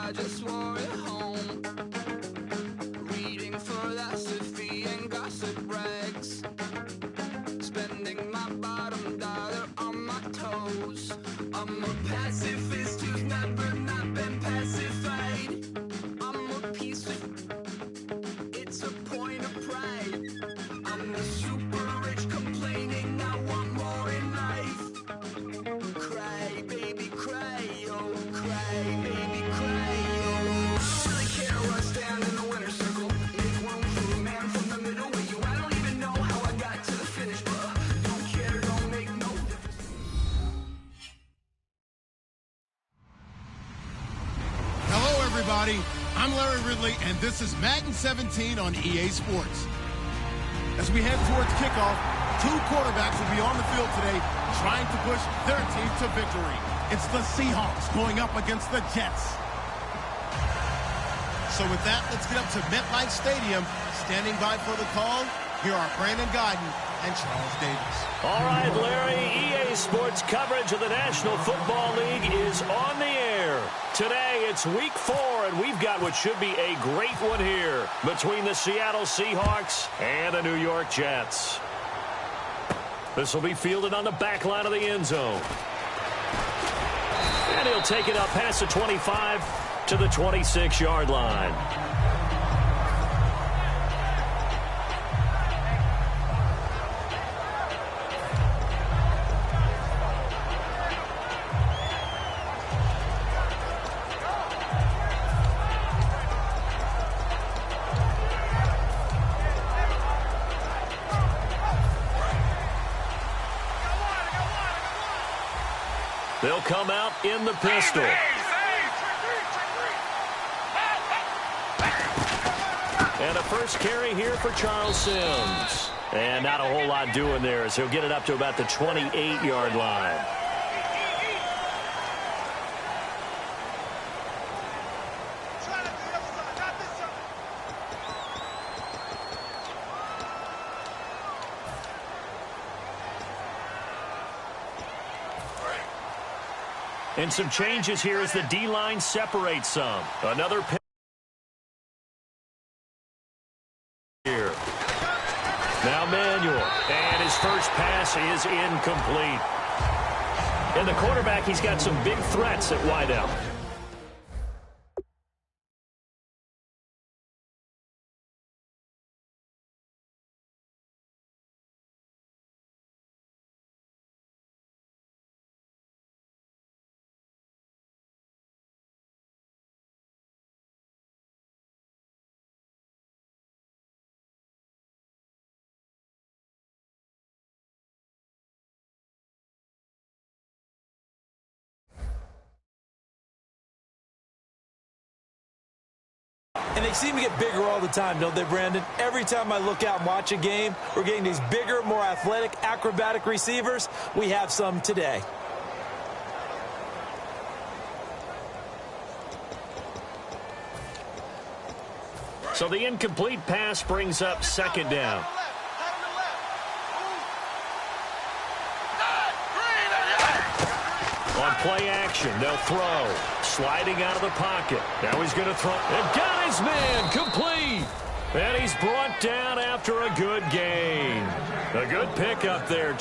I just wore it home. Reading philosophy and gossip rags. Spending my bottom dollar on my toes. I'm a pacifist who's never not been pacified. I'm a piece of... It's a point of pride. I'm the super rich complaining I want more in life. Cry, baby, cry, oh, cry, baby, cry, oh. Really care where I stand in the winner's circle. Make room for a man from the middle with you. I don't even know how I got to the finish, but don't care, don't make no difference. Hello, everybody. I'm Larry Ridley, and this is Madden 17 on EA Sports. As we head towards kickoff, two quarterbacks will be on the field today trying to push their team to victory. It's the Seahawks going up against the Jets. So with that, let's get up to MetLife Stadium. Standing by for the call, here are Brandon Guyton and Charles Davis. All right, Larry, EA Sports coverage of the National Football League is on the air. Today, it's Week 4, and we've got what should be a great one here between the Seattle Seahawks and the New York Jets. This will be fielded on the back line of the end zone. And he'll take it up past the 25 to the 26-yard line. They'll come out in the pistol. And a first carry here for Charles Sims. And not a whole lot doing there as he'll get it up to about the 28-yard line. And some changes here as the D-line separates some. Another pick here. Now Manuel. And his first pass is incomplete. And the quarterback, he's got some big threats at wideout. And they seem to get bigger all the time, don't they, Brandon? Every time I look out and watch a game, we're getting these bigger, more athletic, acrobatic receivers. We have some today. So the incomplete pass brings up second down. On play action, they'll throw. Sliding out of the pocket. Now he's going to throw. And got his man complete. And he's brought down after a good gain. A good pickup there.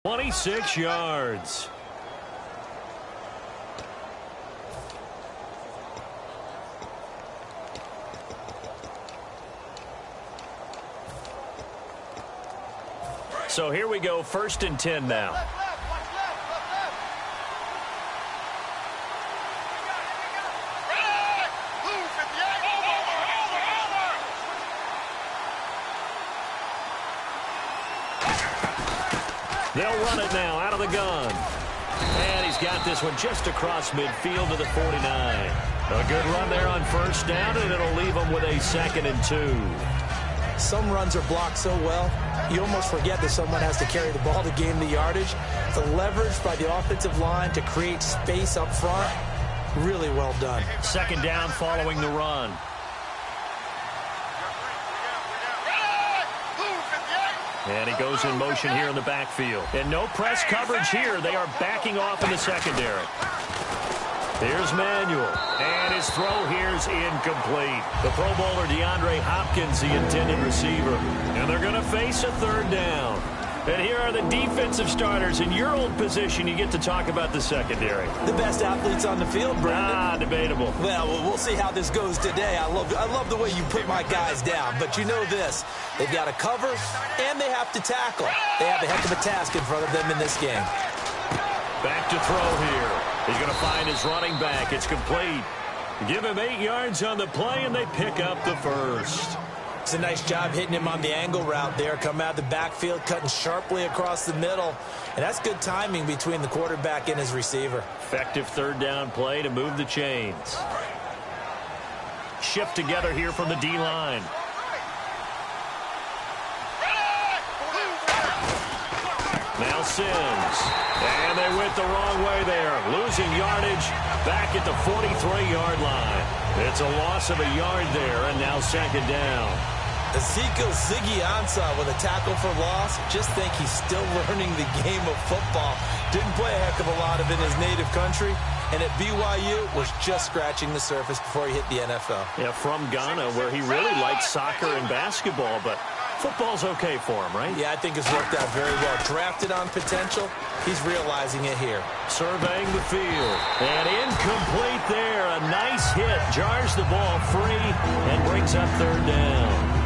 26 yards. So here we go, 1st and 10 now. They'll run it now out of the gun. And he's got this one just across midfield to the 49. A good run there on 1st down, and it'll leave them with a 2nd and 2. Some runs are blocked so well, you almost forget that someone has to carry the ball to gain the yardage. The leverage by the offensive line to create space up front, really well done. 2nd down following the run. And he goes in motion here in the backfield. And no press coverage here. They are backing off in the secondary. Here's Manuel. And his throw here's incomplete. The Pro Bowler DeAndre Hopkins, the intended receiver. And they're going to face a 3rd down. And here are the defensive starters. In your old position, you get to talk about the secondary. The best athletes on the field, Brandon. Debatable. Well, we'll see how this goes today. I love the way you put my guys down. But you know this. They've got to cover, and they have to tackle. They have a heck of a task in front of them in this game. Back to throw here. He's going to find his running back. It's complete. Give him 8 yards on the play, and they pick up the 1st. It's a nice job hitting him on the angle route there. Come out of the backfield, cutting sharply across the middle. And that's good timing between the quarterback and his receiver. Effective 3rd down play to move the chains. Shift together here from the D-line. Now Sims. And they went the wrong way there. Losing yardage back at the 43-yard line. It's a loss of a yard there, and now 2nd down. Ezekiel Ziggy Ansah with a tackle for loss. Just think he's still learning the game of football. Didn't play a heck of a lot of it in his native country. And at BYU, was just scratching the surface before he hit the NFL. Yeah, from Ghana, where he really liked soccer and basketball, but football's okay for him, right? Yeah, I think it's worked out very well. Drafted on potential, he's realizing it here. Surveying the field. And incomplete there. A nice hit. Jars the ball free and brings up 3rd down.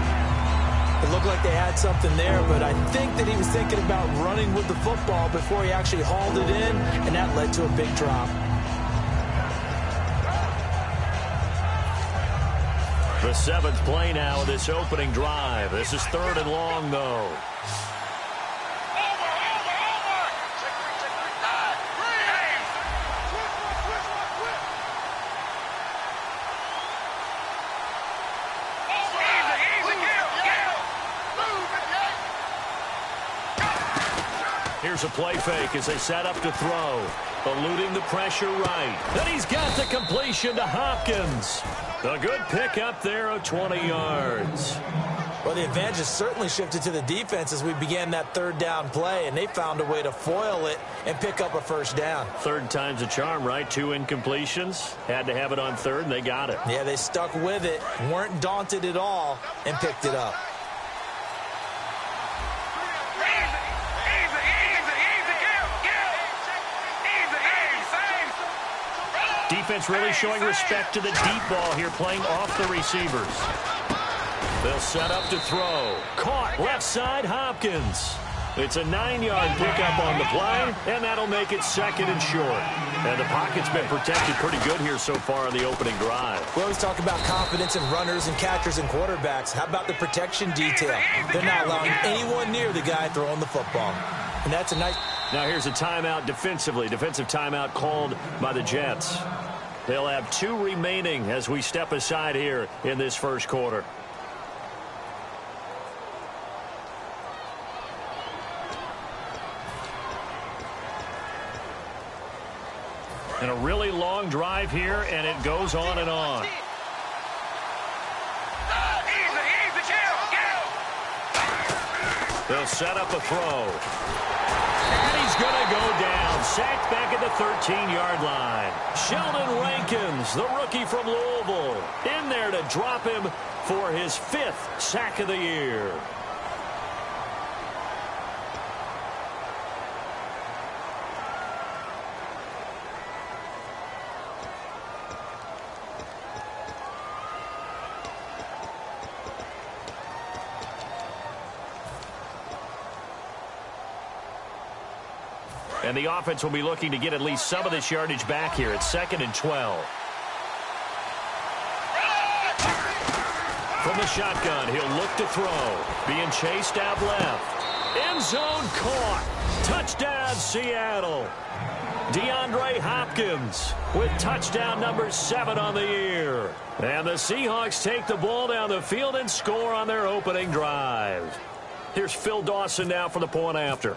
It looked like they had something there, but I think that he was thinking about running with the football before he actually hauled it in, and that led to a big drop. The 7th play now of this opening drive. This is 3rd and long, though. Here's a play fake as they set up to throw. Eluding the pressure right. Then he's got the completion to Hopkins. A good pick up there of 20 yards. Well, the advantage has certainly shifted to the defense as we began that 3rd down play, and they found a way to foil it and pick up a 1st down. 3rd time's a charm, right? 2 incompletions. Had to have it on 3rd, and they got it. Yeah, they stuck with it, weren't daunted at all, and picked it up. Defense really showing respect to the deep ball here, playing off the receivers. They'll set up to throw. Caught left side, Hopkins. It's a 9-yard pickup on the play, and that'll make it 2nd and short. And the pocket's been protected pretty good here so far on the opening drive. We always talk about confidence in runners and catchers and quarterbacks. How about the protection detail? They're not allowing anyone near the guy throwing the football. And that's a nice... Now here's a timeout defensively. Defensive timeout called by the Jets. They'll have 2 remaining as we step aside here in this 1st quarter. And a really long drive here, and it goes on and on. They'll set up a throw. And he's going to go down. Sacked back at the 13-yard line. Sheldon Rankins, the rookie from Louisville, in there to drop him for his 5th sack of the year. And the offense will be looking to get at least some of this yardage back here at 2nd and 12. From the shotgun, he'll look to throw. Being chased out left. End zone caught. Touchdown, Seattle. DeAndre Hopkins with touchdown number 7 on the year. And the Seahawks take the ball down the field and score on their opening drive. Here's Phil Dawson now for the point after.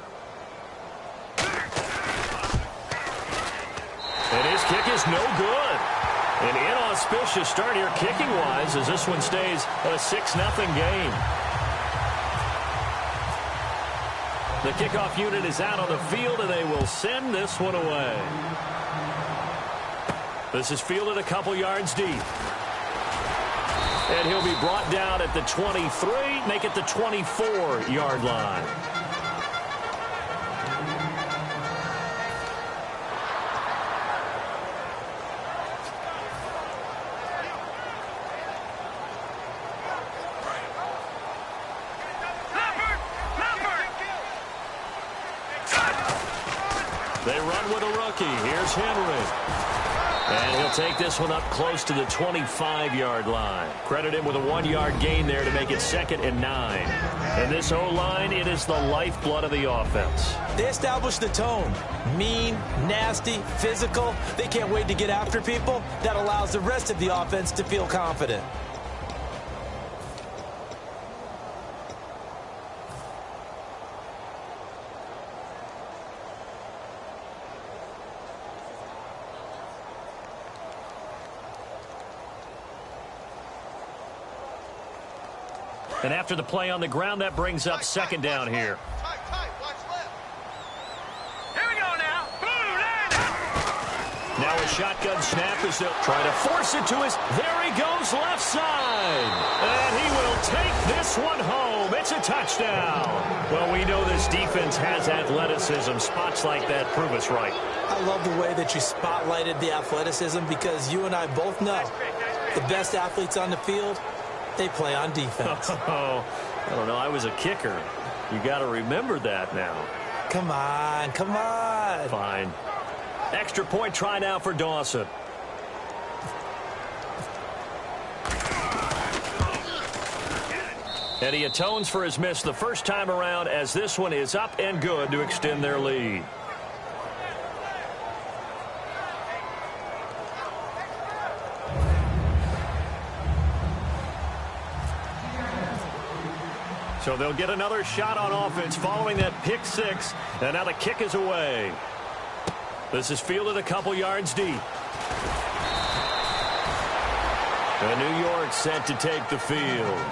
And his kick is no good. An inauspicious start here kicking-wise as this one stays a 6-0 game. The kickoff unit is out on the field, and they will send this one away. This is fielded a couple yards deep. And he'll be brought down at the 23, make it the 24-yard line. They run with a rookie. Here's Henry. And he'll take this one up close to the 25-yard line. Credit him with a 1-yard gain there to make it 2nd and 9. And this O-line, it is the lifeblood of the offense. They established the tone. Mean, nasty, physical. They can't wait to get after people. That allows the rest of the offense to feel confident. And after the play on the ground, that brings up 2nd down here. Here we go now. Now a shotgun snap as they'll try to force it to his. There he goes, left side. And he will take this one home. It's a touchdown. Well, we know this defense has athleticism. Spots like that prove us right. I love the way that you spotlighted the athleticism because you and I both know the best athletes on the field, they play on defense. Oh, I don't know. I was a kicker. You got to remember that now. Come on, come on. Fine. Extra point try now for Dawson. And he atones for his miss the first time around as this one is up and good to extend their lead. So they'll get another shot on offense following that pick 6. And now the kick is away. This is fielded a couple yards deep. And New York set to take the field.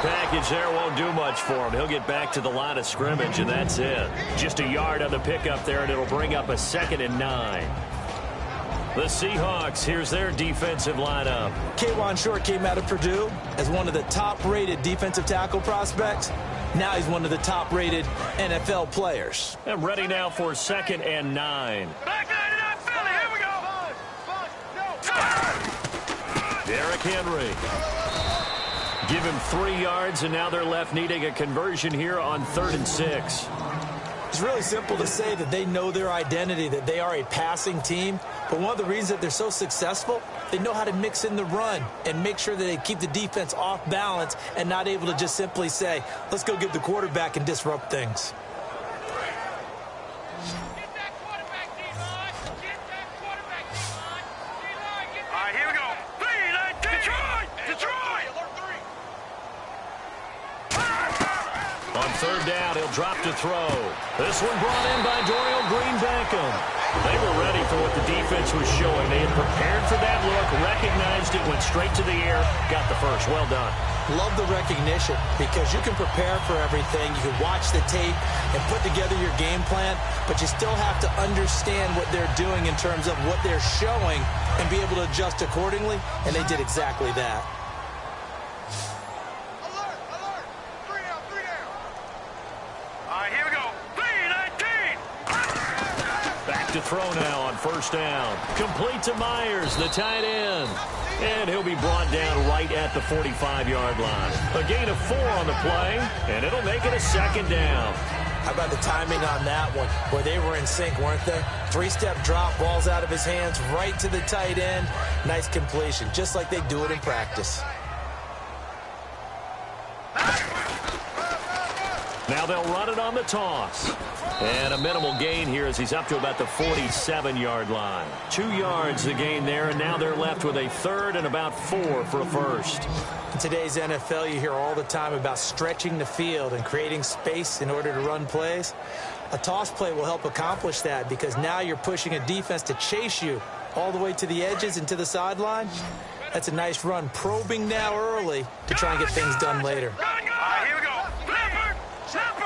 Package there won't do much for him. He'll get back to the line of scrimmage, and that's it. Just a yard on the pickup there, and it'll bring up a 2nd and 9. The Seahawks, here's their defensive lineup. K'Wan Short came out of Purdue as one of the top-rated defensive tackle prospects. Now he's one of the top-rated NFL players. And ready now for 2nd and 9. Back line it up, Philly. Here we go. Derrick Henry. Give him 3 yards, and now they're left needing a conversion here on 3rd and 6. It's really simple to say that they know their identity, that they are a passing team. But one of the reasons that they're so successful, they know how to mix in the run and make sure that they keep the defense off balance and not able to just simply say, let's go get the quarterback and disrupt things. On third down, he'll drop to throw. This one brought in by Dorial Green-Beckham. They were ready for what the defense was showing. They had prepared for that look, recognized it, went straight to the air, got the first. Well done. Love the recognition because you can prepare for everything. You can watch the tape and put together your game plan, but you still have to understand what they're doing in terms of what they're showing and be able to adjust accordingly, and they did exactly that. Alert! Alert! 3 down, 3 down. All right, here we go. 3-19. Back to throw now on first down. Complete to Myers, the tight end. And he'll be brought down right at the 45-yard line. A gain of 4 on the play, and it'll make it a second down. How about the timing on that one, where they were in sync, weren't they? 3-step drop, ball's out of his hands, right to the tight end. Nice completion, just like they do it in practice. Now they'll run it on the toss. And a minimal gain here as he's up to about the 47-yard line. 2 yards the gain there, and now they're left with a third and about 4 for a first. In today's NFL, you hear all the time about stretching the field and creating space in order to run plays. A toss play will help accomplish that because now you're pushing a defense to chase you all the way to the edges and to the sideline. That's a nice run, probing now early to try and get things done later. All right, here we go. Leopard! Leopard!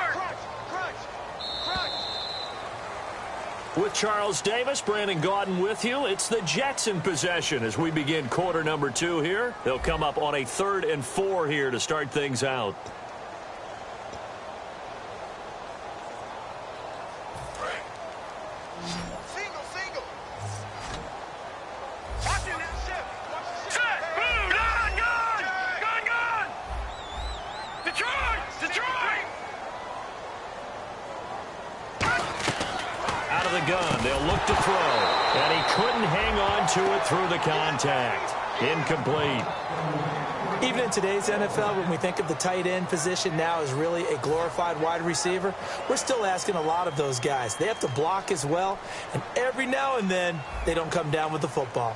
With Charles Davis, Brandon Gaudin with you. It's the Jets in possession as we begin quarter number 2 here. They'll come up on a 3rd and 4 here to start things out. Single, single. Watching that ship. Set. Boom. Gun, gun. Gun, gun. Detroit. Detroit. Out of the gun, they'll look to throw. And he couldn't hang on to it through the contact. Incomplete. Even in today's NFL, when we think of the tight end position now as really a glorified wide receiver, we're still asking a lot of those guys. They have to block as well, and every now and then, they don't come down with the football.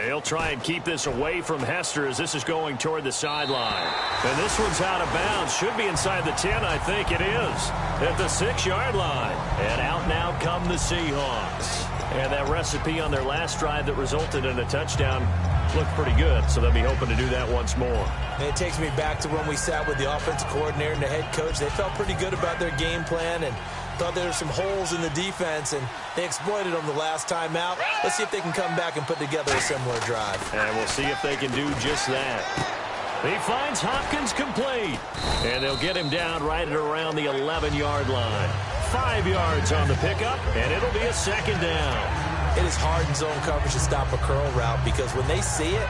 He'll try and keep this away from Hester as this is going toward the sideline. And this one's out of bounds. Should be inside the 10, I think it is. At the 6-yard line. And out now come the Seahawks. And that recipe on their last drive that resulted in a touchdown looked pretty good, so they'll be hoping to do that once more. And it takes me back to when we sat with the offensive coordinator and the head coach. They felt pretty good about their game plan and thought there were some holes in the defense, and they exploited them the last time out. Let's see if they can come back and put together a similar drive. And we'll see if they can do just that. He finds Hopkins complete. And they'll get him down right at around the 11-yard line. 5 yards on the pickup, and it'll be a second down. It is hard in zone coverage to stop a curl route because when they see it,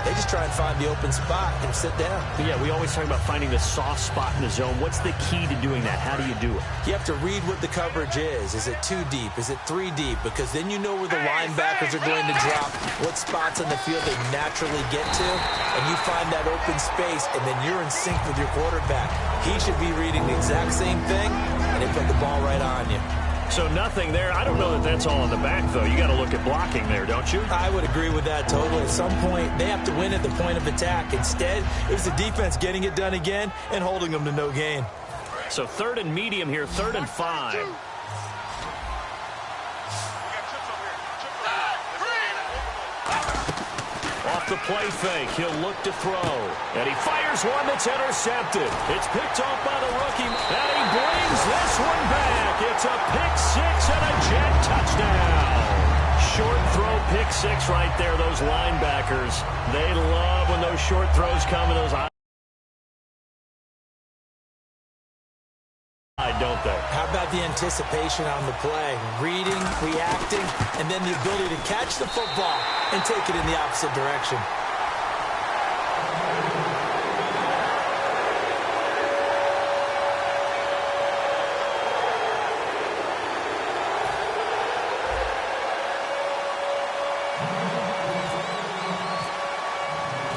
they just try and find the open spot and sit down. But yeah, we always talk about finding the soft spot in the zone. What's the key to doing that? How do you do it? You have to read what the coverage is. Is it 2 deep? Is it 3 deep? Because then you know where the linebackers are going to drop, what spots on the field they naturally get to, and you find that open space, and then you're in sync with your quarterback. He should be reading the exact same thing, and they put the ball right on you. So nothing there. I don't know that that's all in the back, though. You got to look at blocking there, don't you? I would agree with that totally. At some point, they have to win at the point of attack. Instead, it was the defense getting it done again and holding them to no gain. So 3rd and medium here, 3rd and 5. Off the play fake, he'll look to throw. And he fires one that's intercepted. It's picked off by the rookie, and he brings this one back. It's a pick 6 and a Jet touchdown. Short throw, pick 6 right there. Those linebackers, they love when those short throws come to those don't they? How about the anticipation on the play? Reading, reacting, and then the ability to catch the football and take it in the opposite direction.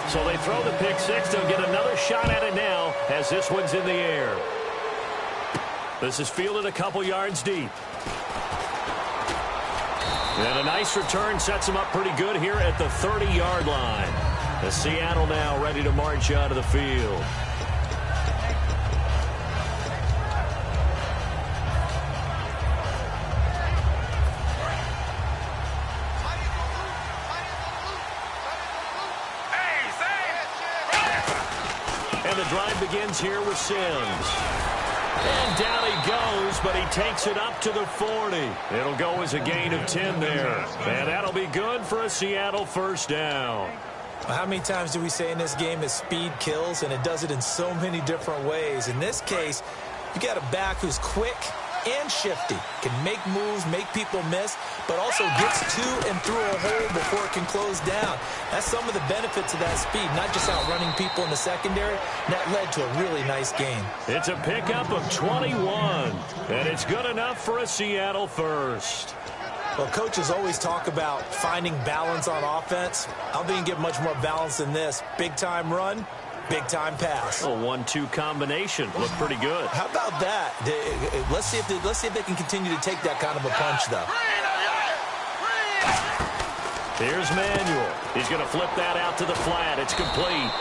So they throw the pick 6. They'll get another shot at it now as this one's in the air. This is fielded a couple yards deep. And a nice return sets him up pretty good here at the 30-yard line. The Seattle now ready to march out of the field. And the drive begins here with Sims. And down he goes, but he takes it up to the 40. It'll go as a gain of 10 there. And that'll be good for a Seattle first down. Well, how many times do we say in this game that speed kills, and it does it in so many different ways? In this case, you got a back who's quick and shifty, can make moves, make people miss, but also gets to and through a hole before it can close down. That's some of the benefits of that speed, not just outrunning people in the secondary. That led to a really nice game. It's a pickup of 21, and it's good enough for a Seattle first. Well, coaches always talk about finding balance on offense. I don't think you can get much more balance than this. Big-time run, big-time pass. A 1-2 combination. Looked pretty good. How about that? Let's see if they can continue to take that kind of a punch, though. Here's Manuel. He's going to flip that out to the flat. It's complete.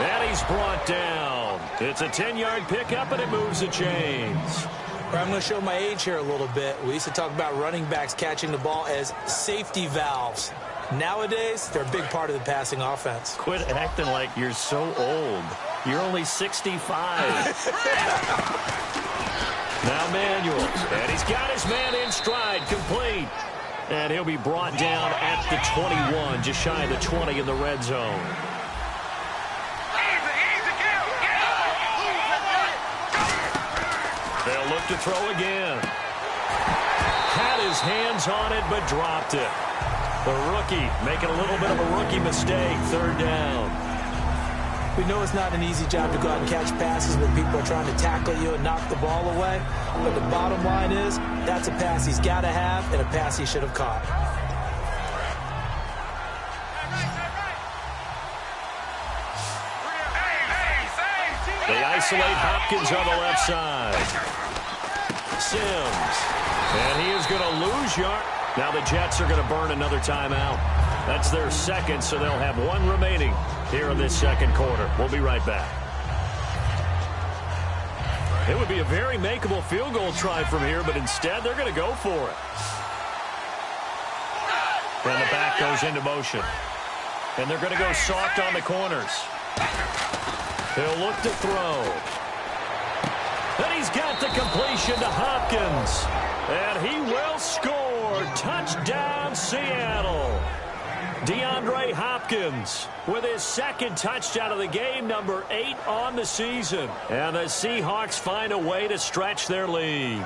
And he's brought down. It's a 10-yard pickup, and it moves the chains. I'm going to show my age here a little bit. We used to talk about running backs catching the ball as safety valves. Nowadays, they're a big part of the passing offense. Quit acting like you're so old. You're only 65. Now Manuel, and he's got his man in stride, complete. And he'll be brought down at the 21, just shy of the 20 in the red zone. They'll look to throw again. Had his hands on it, but dropped it. The rookie making a little bit of a rookie mistake, third down. We know it's not an easy job to go out and catch passes when people are trying to tackle you and knock the ball away. But the bottom line is, that's a pass he's got to have and a pass he should have caught. They isolate Hopkins on the left side. Sims. And he is going to lose yard. Now the Jets are going to burn another timeout. That's their second, so they'll have one remaining here in this second quarter. We'll be right back. It would be a very makeable field goal try from here, but instead they're going to go for it. And the back goes into motion. And they're going to go soft on the corners. He'll look to throw. And he's got the completion to Hopkins. And he will score. Touchdown, Seattle. DeAndre Hopkins with his second touchdown of the game, number 8 on the season. And the Seahawks find a way to stretch their lead.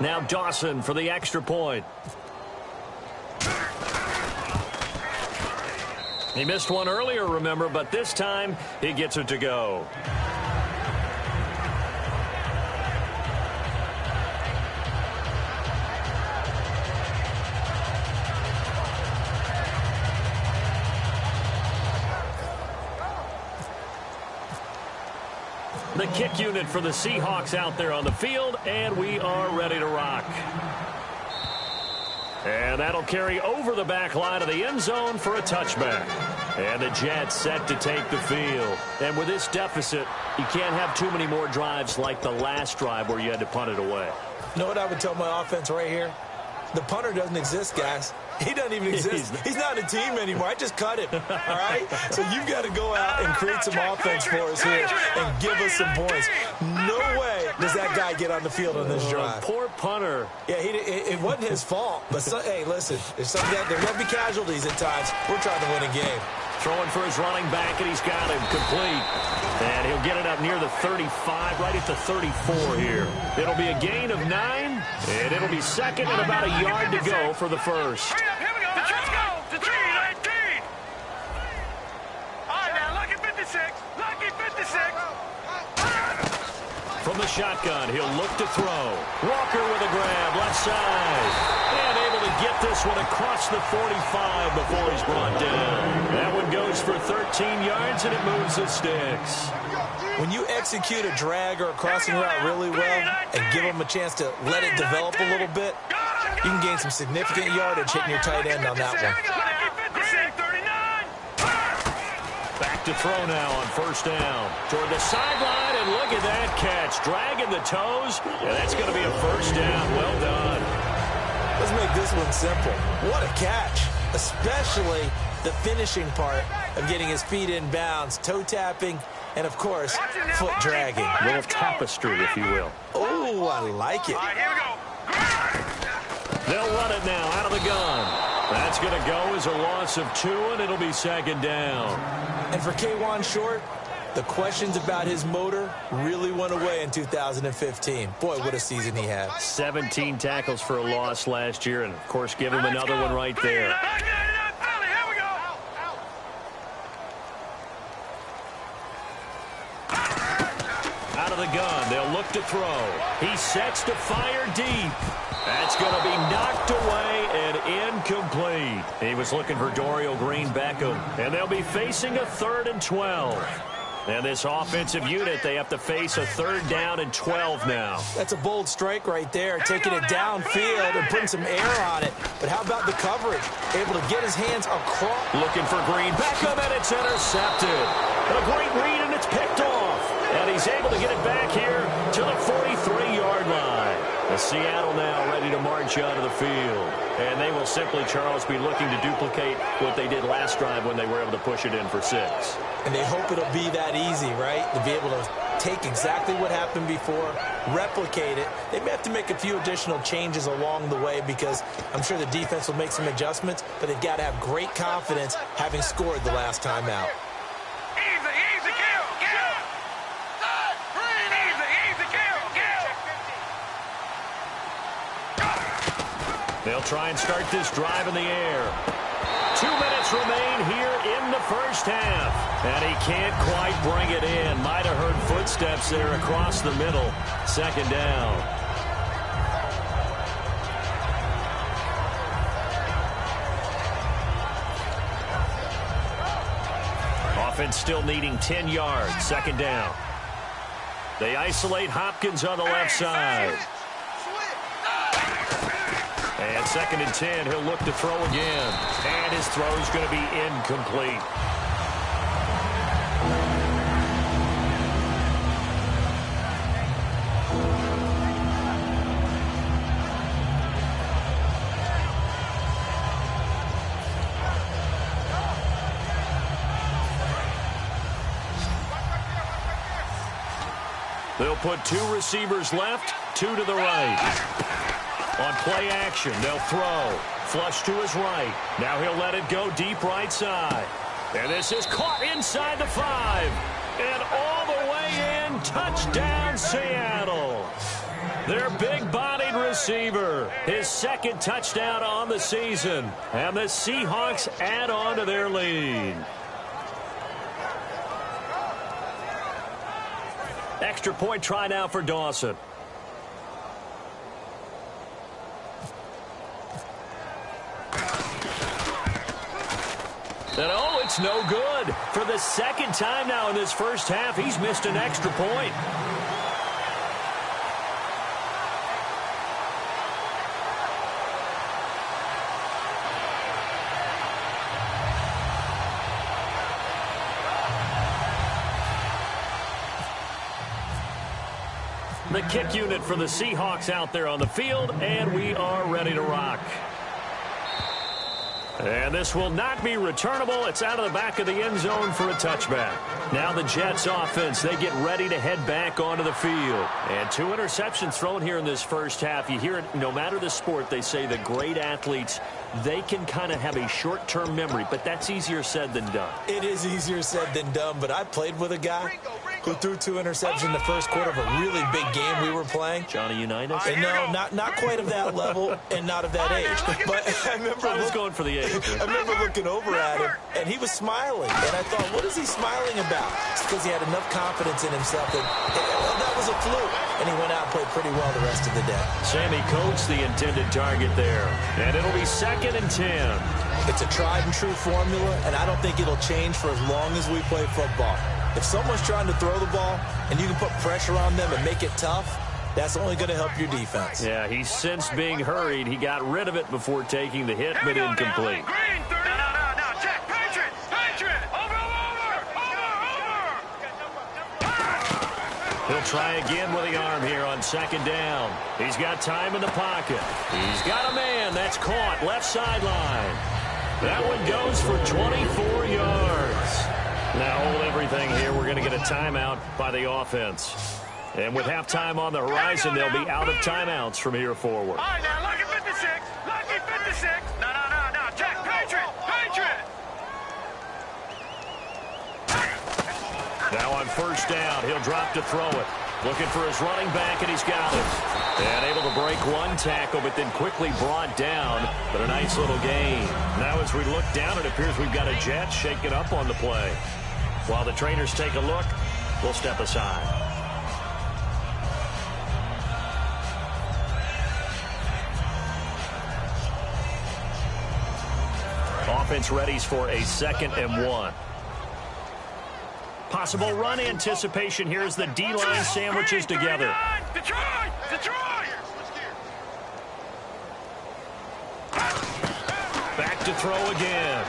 Now Dawson for the extra point. He missed one earlier, remember, but this time he gets it to go. The kick unit for the Seahawks out there on the field, and we are ready to rock. And that'll carry over the back line of the end zone for a touchback. And the Jets set to take the field. And with this deficit, you can't have too many more drives like the last drive where you had to punt it away. You know what I would tell my offense right here? The punter doesn't exist, guys. He doesn't even exist. He's not a team anymore. I just cut him, all right? So you've got to go out and create some offense for us here and give us some points. No way does that guy get on the field on this drive. Poor punter. Yeah, it wasn't his fault. But, hey, listen, there's going to be casualties at times. We're trying to win a game. Throwing for his running back, and he's got him complete. And he'll get it up near the 35, right at the 34 here. It'll be a gain of 9, and it'll be second and about a yard to go for the first. Here we go. Let's go. Detroit 19. All right, now, lucky 56. Lucky 56. From the shotgun, he'll look to throw. Walker with a grab, left side. And able to get this one across the 45 before he's brought down. That one goes for 13 yards, and it moves the sticks. When you execute a drag or a crossing route really well and give them a chance to let it develop a little bit, You can gain some significant yardage hitting your tight end on that one. Back to throw now on first down. Toward the sideline, and look at that catch. Dragging the toes, and that's going to be a first down. Well done. Let's make this one simple. What a catch, especially the finishing part of getting his feet in bounds, toe tapping, and, of course, foot dragging. A little tapestry, if you will. Oh, I like it. All right, here we go. They'll run it now out of the gun. That's going to go as a loss of 2, and it'll be second down. And for K'Wan Short, the questions about his motor really went away in 2015. Boy, what a season he had. 17 tackles for a loss last year, and, of course, give him another one right there. Out of the gun, they'll look to throw. He sets to fire deep. That's going to be knocked away and incomplete. He was looking for Dorial Green-Beckham, and they'll be facing a 3rd and 12. And this offensive unit, they have to face a 3rd down and 12 now. That's a bold strike right there, taking it downfield and putting some air on it. But how about the coverage? Able to get his hands across. Looking for Green-Beckham, and it's intercepted. And a great read, and it's picked off. And he's able to get it back here to the 43-yard line. And Seattle now ready to march out of the field. And they will simply, Charles, be looking to duplicate what they did last drive when they were able to push it in for 6. And they hope it'll be that easy, right? To be able to take exactly what happened before, replicate it. They may have to make a few additional changes along the way because I'm sure the defense will make some adjustments, but they've got to have great confidence having scored the last time out. Easy, easy, kill, kill. Easy, easy, kill, kill. They'll try and start this drive in the air. 2 minutes remain here in the first half. And he can't quite bring it in. Might have heard footsteps there across the middle. Second down. Offense still needing 10 yards. Second down. They isolate Hopkins on the left side. And 2nd and 10, he'll look to throw again. And his throw's going to be incomplete. They'll put 2 receivers left, 2 to the right. On play action, they'll throw. Flush to his right. Now he'll let it go deep right side. And this is caught inside the 5. And all the way in, touchdown Seattle. Their big-bodied receiver. His 2nd touchdown on the season. And the Seahawks add on to their lead. Extra point try now for Dawson. And oh, it's no good. For the 2nd time now in this first half, he's missed an extra point. The kick unit for the Seahawks out there on the field, and we are ready to rock. And this will not be returnable. It's out of the back of the end zone for a touchback. Now the Jets offense, they get ready to head back onto the field. And 2 interceptions thrown here in this first half. You hear it, no matter the sport, they say the great athletes, they can kind of have a short-term memory, but that's easier said than done. It is easier said than done, but I played with a guy who threw 2 interceptions in the first quarter of a really big game we were playing. Johnny Unitas? And no, not quite of that level and not of that age. But I remember I was going for the age. I remember looking over at him, and he was smiling. And I thought, what is he smiling about? It's because he had enough confidence in himself that was a fluke. And he went out and played pretty well the rest of the day. Sammy Coates, the intended target there. And it'll be 2nd and 10. It's a tried-and-true formula, and I don't think it'll change for as long as we play football. If someone's trying to throw the ball and you can put pressure on them and make it tough, That's only going to help your defense. Yeah, he sensed being hurried. He got rid of it before taking the hit, but incomplete. Green, 30. No, check. Patriot. Over. He'll try again with the arm here on second down. He's got time in the pocket. He's got a man. That's caught. Left sideline. That one goes for 24 yards. Now hold everything here. We're going to get a timeout by the offense. And with halftime on the horizon, they'll be out of timeouts from here forward. All right, now, lucky 56. No. Check. Patriot. Now on first down, he'll drop to throw it. Looking for his running back, and he's got it. And able to break one tackle, but then quickly brought down. But a nice little gain. Now as we look down, it appears we've got a jet shaking up on the play. While the trainers take a look, we'll step aside. Offense readies for a 2nd and 1. Possible run anticipation here as the D-line sandwiches together. Detroit! Back to throw again.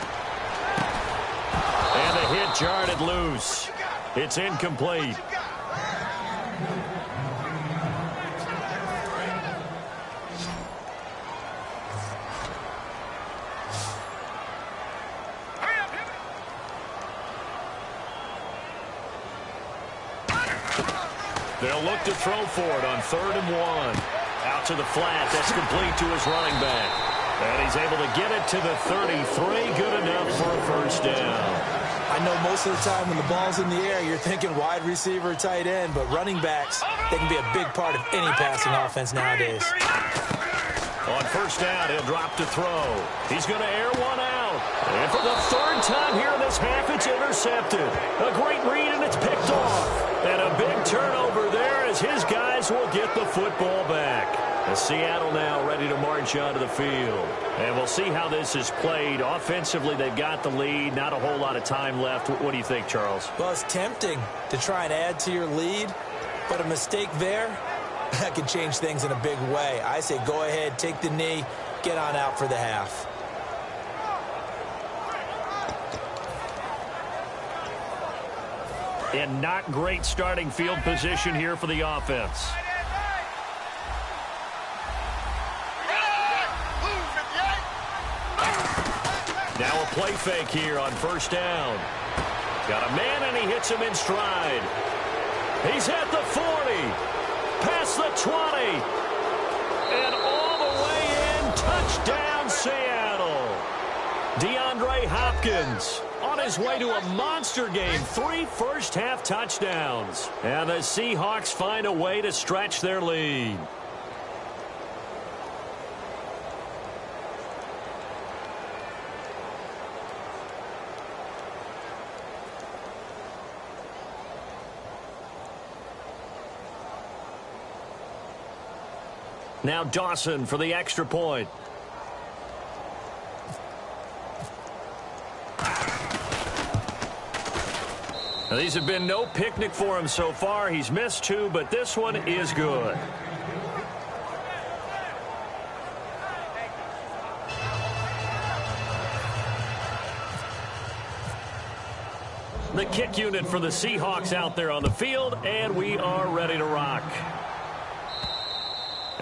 And the hit jarred it loose. It's incomplete. They'll look to throw for it on 3rd and 1. Out to the flat. That's complete to his running back. And he's able to get it to the 33. Good enough for a first down. I know most of the time when the ball's in the air, you're thinking wide receiver, tight end, but running backs, they can be a big part of any passing offense nowadays. On first down, he'll drop to throw. He's going to air one out. And for the 3rd time here in this half, it's intercepted. A great read, and it's picked off. And a big turnover there as his guys will get the football back. As Seattle now ready to march onto the field. And we'll see how this is played. Offensively, they've got the lead. Not a whole lot of time left. What do you think, Charles? Well, it's tempting to try and add to your lead, but a mistake there, that could change things in a big way. I say go ahead, take the knee, get on out for the half. And not great starting field position here for the offense. Now a play fake here on first down. Got a man, and he hits him in stride. He's at the 40, past the 20, and all the way in. Touchdown, Seattle. DeAndre Hopkins on his way to a monster game. 3 first-half touchdowns. And the Seahawks find a way to stretch their lead. Now Dawson for the extra point. Now, these have been no picnic for him so far. He's missed 2, but this one is good. The kick unit for the Seahawks out there on the field, and we are ready to rock.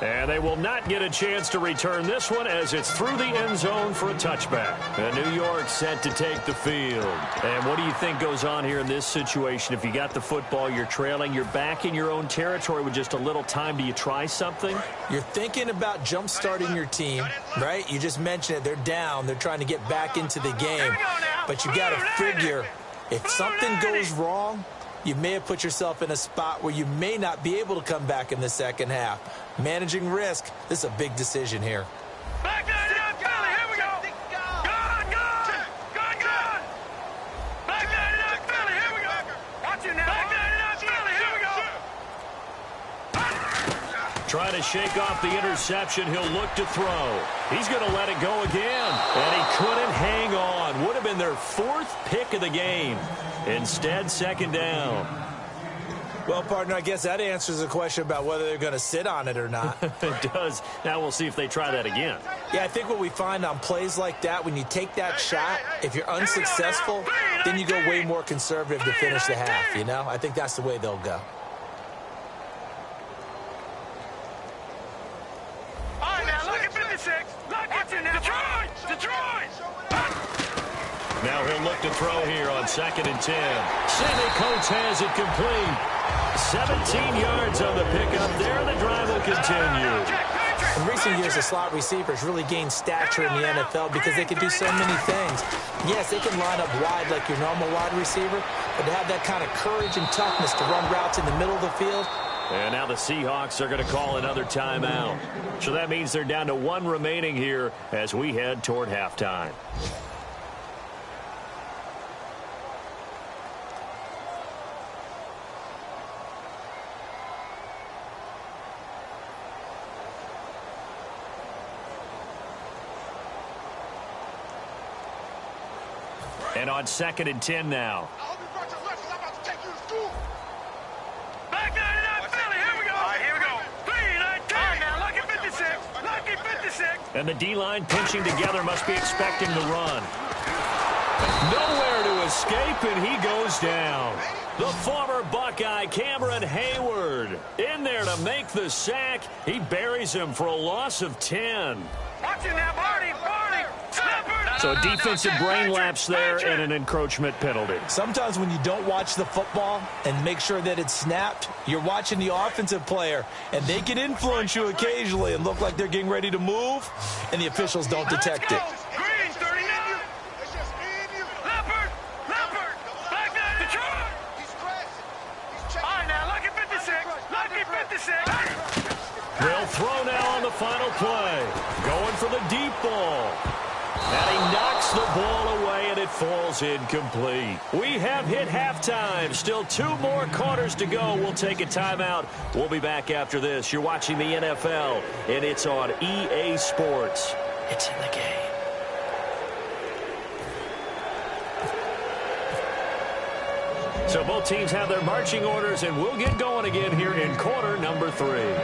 And they will not get a chance to return this one as it's through the end zone for a touchback. And New York set to take the field. And what do you think goes on here in this situation? If you got the football, you're trailing, you're back in your own territory with just a little time. Do you try something? You're thinking about jump-starting your team, right? You just mentioned it. They're down. They're trying to get back into the game. But you got to figure if something goes wrong, you may have put yourself in a spot where you may not be able to come back in the second half. Managing risk, this is a big decision here. Back that up, Philly. Here we go. Gone. Back that up, Philly. Here we go. Watch it now. Back that up, Philly. Here we go. Trying to shake off the interception. He'll look to throw. He's going to let it go again. And he couldn't hang on. Would have been their 4th pick of the game. Instead, second down. Well, partner, I guess that answers the question about whether they're going to sit on it or not. It does. Now we'll see if they try that again. Yeah, I think what we find on plays like that, when you take that shot, if you're unsuccessful, then you go way more conservative to finish the half, you know? I think that's the way they'll go. All right, now look at 56. Look at Detroit! Detroit! Now he'll look to throw here on 2nd and 10. Sammy Coates has it complete. 17 yards on the pickup there. The drive will continue. In recent years, the slot receivers really gained stature in the NFL because they can do so many things. Yes, they can line up wide like your normal wide receiver, but to have that kind of courage and toughness to run routes in the middle of the field. And now the Seahawks are going to call another timeout. So that means they're down to 1 remaining here as we head toward halftime. And on 2nd and 10 now. I hope you brought your lunch, 'cause I'm about to take you to school. Back 99 Philly, here we go. All right, here we go. 3-19. All right, now look at 56. Lucky 56. And the D-line pinching together must be expecting the run. Nowhere to escape, and he goes down. The former Buckeye, Cameron Hayward, in there to make the sack. He buries him for a loss of 10. Watch it now, Barney. So a defensive brain lapse there and an encroachment penalty. Sometimes when you don't watch the football and make sure that it's snapped, you're watching the offensive player, and they can influence you occasionally and look like they're getting ready to move, and the officials don't detect it. Green, 39. It's just me and you. Leopard. Back down, Detroit. He's crashing. All right, now, lucky 56. Lucky 56. They'll throw now on the final play. Going for the deep ball. And he knocks the ball away, and it falls incomplete. We have hit halftime. Still 2 more quarters to go. We'll take a timeout. We'll be back after this. You're watching the NFL, and it's on EA Sports. It's in the game. So both teams have their marching orders, and we'll get going again here in quarter number 3.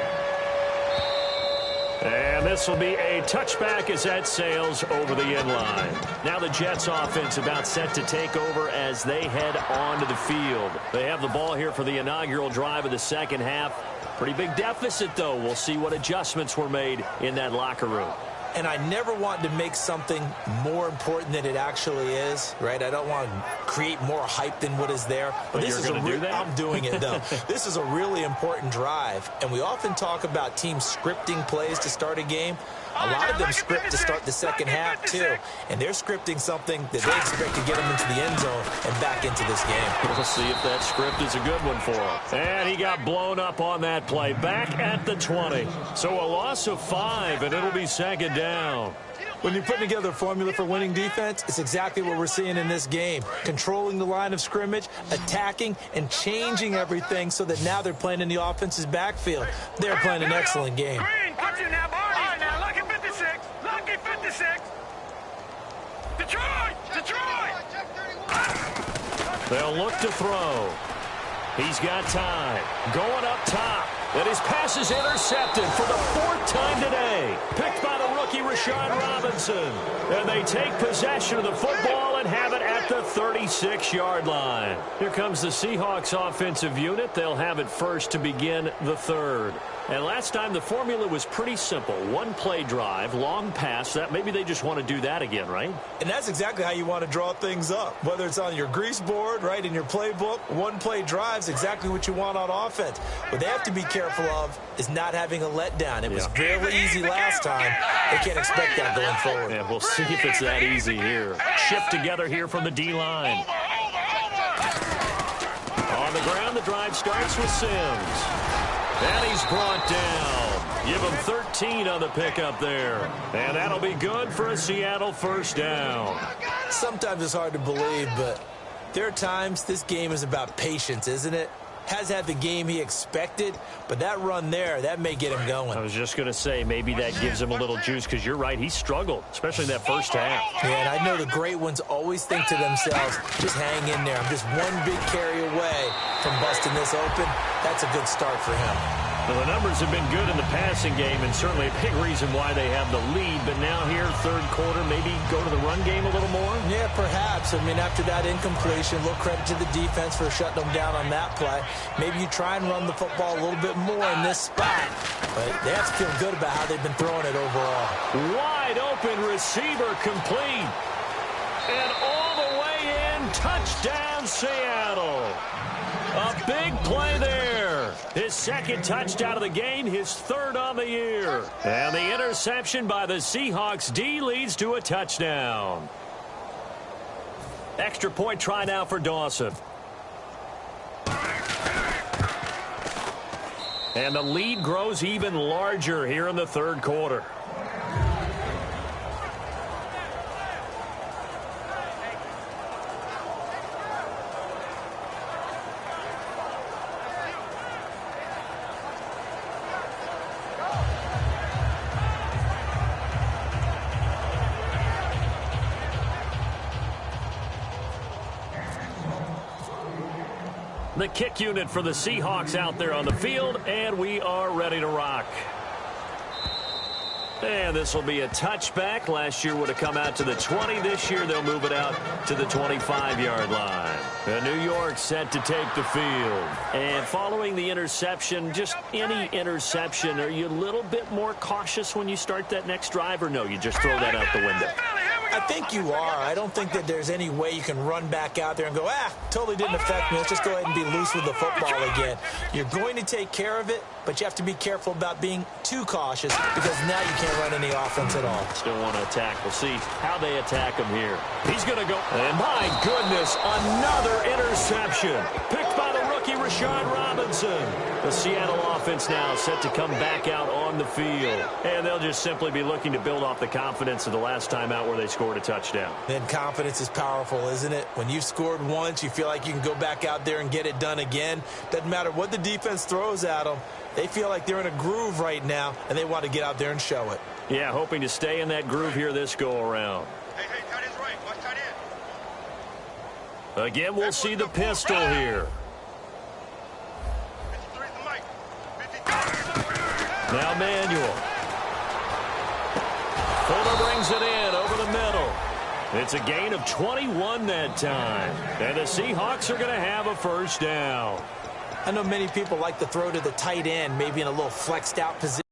And this will be a touchback as that sails over the end line. Now the Jets offense about set to take over as they head onto the field. They have the ball here for the inaugural drive of the second half. Pretty big deficit, though. We'll see what adjustments were made in that locker room. And I never want to make something more important than it actually is, right? I don't want to create more hype than what is there. But this you're is going to do that? I'm doing it, though. This is a really important drive. And we often talk about teams scripting plays to start a game. A lot of them script to start the second half, too. And they're scripting something that they expect to get them into the end zone and back into this game. We'll see if that script is a good one for him. And he got blown up on that play. Back at the 20. So a loss of 5, and it'll be second down. When you're putting together a formula for winning defense, it's exactly what we're seeing in this game. Controlling the line of scrimmage, attacking, and changing everything so that now they're playing in the offense's backfield. They're playing an excellent game. Green, watch it now, Barney. All right, now, lucky 56. Lucky 56. Detroit. They'll look to throw. He's got time. Going up top. And his pass is intercepted for the 4th time today. Picked by the rookie Rashawn Robinson. And they take possession of the football and have it at the 36-yard line. Here comes the Seahawks offensive unit. They'll have it first to begin the 3rd. And last time the formula was pretty simple. 1-play drive, long pass. That maybe they just want to do that again, right? And that's exactly how you want to draw things up. Whether it's on your grease board, right, in your playbook, 1-play drive's exactly what you want on offense. What they have to be careful of is not having a letdown. It was fairly easy last time. They can't expect that going forward. Yeah, we'll see if it's that easy here. Shift together here from the D-line. On the ground, the drive starts with Sims. And he's brought down. Give him 13 on the pickup there. And that'll be good for a Seattle first down. Sometimes it's hard to believe, but there are times this game is about patience, isn't it? Has had the game he expected, but that run there, that may get him going. I was just going to say, maybe that gives him a little juice, because you're right, he struggled, especially in that first half. Yeah, and I know the great ones always think to themselves, just hang in there. I'm just one big carry away from busting this open. that's a good start for him. Well, the numbers have been good in the passing game, and certainly a big reason why they have the lead. But now here, third quarter, maybe go to the run game a little more? Yeah, perhaps. I mean, after that incompletion, a little credit to the defense for shutting them down on that play. Maybe you try and run the football a little bit more in this spot. But they have to feel good about how they've been throwing it overall. Wide open receiver complete. And all the way in, touchdown Seattle. A big play there. His second touchdown of the game, his third on the year. And the interception by the Seahawks D leads to a touchdown. Extra point try now for Dawson. And the lead grows even larger here in the third quarter. The kick unit for the Seahawks out there on the field, and we are ready to rock. And this will be a touchback. Last year would have come out to the 20. This year they'll move it out to the 25-yard line. New York set to take the field. And following the interception, just any interception, are you a little bit more cautious when you start that next drive, or no, you just throw that out the window? I think you are. I don't think that there's any way you can run back out there and go, totally didn't affect me. Let's just go ahead and be loose with the football again. You're going to take care of it, but you have to be careful about being too cautious because now you can't run any offense at all. Still want to attack. We'll see how they attack him here. He's going to go. And my goodness, another interception. Picked by the rookie Rashard Robinson. The Seattle offense now set to come back out on the field. And they'll just simply be looking to build off the confidence of the last time out where they scored a touchdown. Then confidence is powerful, isn't it? When you've scored once, you feel like you can go back out there and get it done again. Doesn't matter what the defense throws at them. They feel like they're in a groove right now, and they want to get out there and show it. Yeah, hoping to stay in that groove here this go-around. Hey, tight end's right. Watch tight end. Again, we'll see the pistol here. 53's the mic. 53. Now Manuel. Fuller brings it in over the middle. It's a gain of 21 that time. And the Seahawks are going to have a first down. I know many people like to throw to the tight end, maybe in a little flexed out position.